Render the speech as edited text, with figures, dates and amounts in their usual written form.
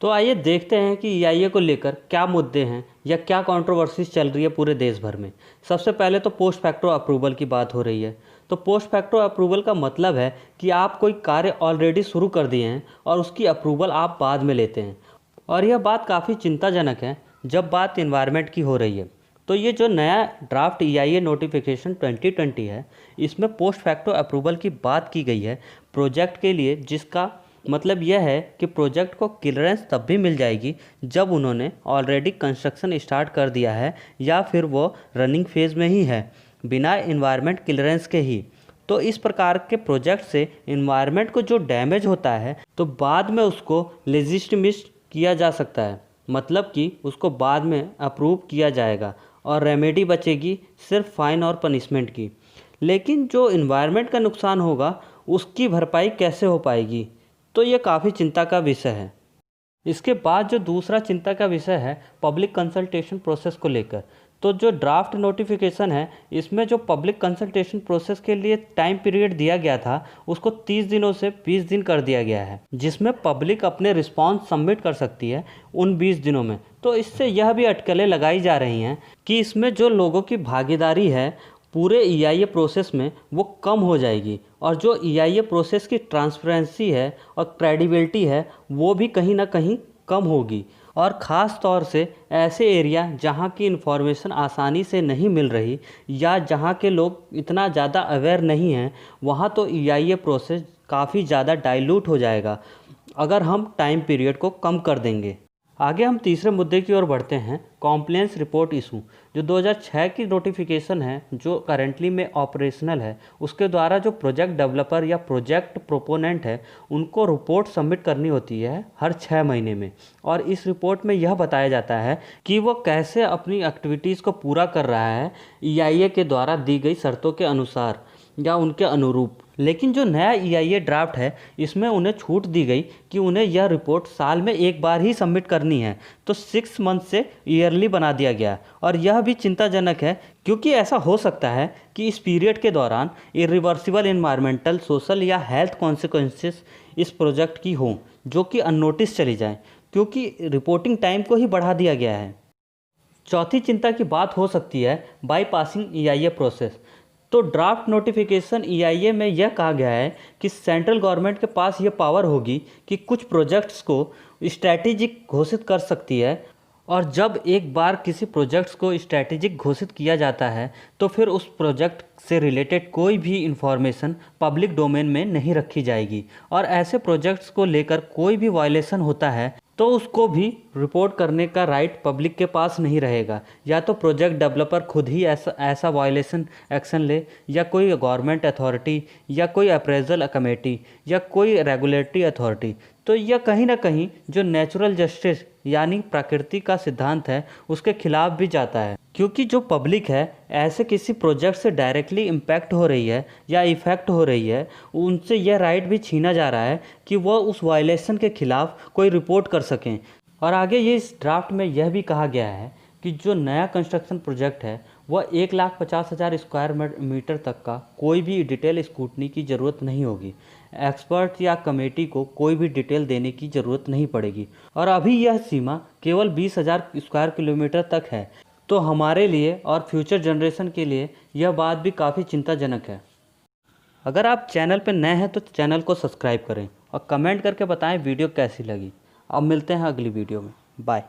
तो आइए देखते हैं कि ईआईए को लेकर क्या मुद्दे हैं या क्या कंट्रोवर्सीज चल रही है पूरे देश भर में। सबसे पहले तो पोस्ट फैक्टो अप्रूवल की बात हो रही है। तो पोस्ट फैक्टो अप्रूवल का मतलब है कि आप कोई कार्य ऑलरेडी शुरू कर दिए हैं और उसकी अप्रूवल आप बाद में लेते हैं। और यह बात काफ़ी चिंताजनक है जब बात इन्वायरमेंट की हो रही है। तो ये जो नया ड्राफ्ट ईआईए नोटिफिकेशन 2020 है, इसमें पोस्ट फैक्टो अप्रूवल की बात की गई है प्रोजेक्ट के लिए, जिसका मतलब यह है कि प्रोजेक्ट को क्लियरेंस तब भी मिल जाएगी जब उन्होंने ऑलरेडी कंस्ट्रक्शन स्टार्ट कर दिया है या फिर वो रनिंग फेज़ में ही है, बिना इन्वायरमेंट क्लियरेंस के ही। तो इस प्रकार के प्रोजेक्ट से इन्वायरमेंट को जो डैमेज होता है तो बाद में उसको लेजिटिमेट किया जा सकता है, मतलब कि उसको बाद में अप्रूव किया जाएगा और रेमेडी बचेगी सिर्फ फाइन और पनिशमेंट की। लेकिन जो इन्वायरमेंट का नुकसान होगा उसकी भरपाई कैसे हो पाएगी, तो ये काफ़ी चिंता का विषय है। इसके बाद जो दूसरा चिंता का विषय है पब्लिक कंसल्टेशन प्रोसेस को लेकर। तो जो ड्राफ्ट नोटिफिकेशन है, इसमें जो पब्लिक कंसल्टेशन प्रोसेस के लिए टाइम पीरियड दिया गया था उसको 30 दिनों से 20 दिन कर दिया गया है, जिसमें पब्लिक अपने रिस्पांस सबमिट कर सकती है उन 20 दिनों में। तो इससे यह भी अटकलें लगाई जा रही हैं कि इसमें जो लोगों की भागीदारी है पूरे ईआईए प्रोसेस में वो कम हो जाएगी और जो ईआईए प्रोसेस की ट्रांसपेरेंसी है और क्रेडिबिलिटी है वो भी कहीं ना कहीं कम होगी। और ख़ास तौर से ऐसे एरिया जहाँ की इन्फॉर्मेशन आसानी से नहीं मिल रही या जहाँ के लोग इतना ज़्यादा अवेयर नहीं हैं, वहाँ तो ईआईए प्रोसेस काफ़ी ज़्यादा डाइल्यूट हो जाएगा अगर हम टाइम पीरियड को कम कर देंगे। आगे हम तीसरे मुद्दे की ओर बढ़ते हैं, कॉम्प्लायंस रिपोर्ट इशू। जो 2006 की नोटिफिकेशन है जो करेंटली में ऑपरेशनल है, उसके द्वारा जो प्रोजेक्ट डेवलपर या प्रोजेक्ट प्रोपोनेंट है उनको रिपोर्ट सबमिट करनी होती है हर 6 महीने में। और इस रिपोर्ट में यह बताया जाता है कि वो कैसे अपनी एक्टिविटीज़ को पूरा कर रहा है ईआईए के द्वारा दी गई शर्तों के अनुसार या उनके अनुरूप। लेकिन जो नया ईआईए ड्राफ्ट है इसमें उन्हें छूट दी गई कि उन्हें यह रिपोर्ट साल में एक बार ही सबमिट करनी है, तो 6 मंथ से ईयरली बना दिया गया। और यह भी चिंताजनक है क्योंकि ऐसा हो सकता है कि इस पीरियड के दौरान इरिवर्सिबल इन्वायरमेंटल, सोशल या हेल्थ कॉन्सिक्वेंसेस इस प्रोजेक्ट की हों जो कि अननोटिस चली जाएँ, क्योंकि रिपोर्टिंग टाइम को ही बढ़ा दिया गया है। चौथी चिंता की बात हो सकती है बाईपासिंग ईआईए प्रोसेस। तो ड्राफ्ट नोटिफिकेशन ईआईए में यह कहा गया है कि सेंट्रल गवर्नमेंट के पास यह पावर होगी कि कुछ प्रोजेक्ट्स को स्ट्रैटेजिक घोषित कर सकती है। और जब एक बार किसी प्रोजेक्ट्स को स्ट्रैटेजिक घोषित किया जाता है तो फिर उस प्रोजेक्ट से रिलेटेड कोई भी इंफॉर्मेशन पब्लिक डोमेन में नहीं रखी जाएगी। और ऐसे प्रोजेक्ट्स को लेकर कोई भी वायलेशन होता है तो उसको भी रिपोर्ट करने का राइट पब्लिक के पास नहीं रहेगा। या तो प्रोजेक्ट डेवलपर खुद ही ऐसा वायलेशन एक्शन ले, या कोई गवर्नमेंट अथॉरिटी या कोई अप्रेजल कमेटी या कोई रेगुलेटरी अथॉरिटी। तो यह कहीं ना कहीं जो नेचुरल जस्टिस यानी प्रकृति का सिद्धांत है उसके खिलाफ भी जाता है, क्योंकि जो पब्लिक है ऐसे किसी प्रोजेक्ट से डायरेक्टली इम्पैक्ट हो रही है या इफ़ेक्ट हो रही है, उनसे यह राइट भी छीना जा रहा है कि वह उस वायलेशन के खिलाफ कोई रिपोर्ट कर सकें। और आगे ये इस ड्राफ्ट में यह भी कहा गया है कि जो नया कंस्ट्रक्शन प्रोजेक्ट है वह 1,50,000 स्क्वायर मीटर तक का कोई भी डिटेल स्क्रूटनी की ज़रूरत नहीं होगी। एक्सपर्ट या कमेटी को कोई भी डिटेल देने की ज़रूरत नहीं पड़ेगी। और अभी यह सीमा केवल 20,000 स्क्वायर किलोमीटर तक है। तो हमारे लिए और फ्यूचर जनरेशन के लिए यह बात भी काफ़ी चिंताजनक है। अगर आप चैनल पर नए हैं तो चैनल को सब्सक्राइब करें और कमेंट करके बताएं वीडियो कैसी लगी। अब मिलते हैं अगली वीडियो में। बाय।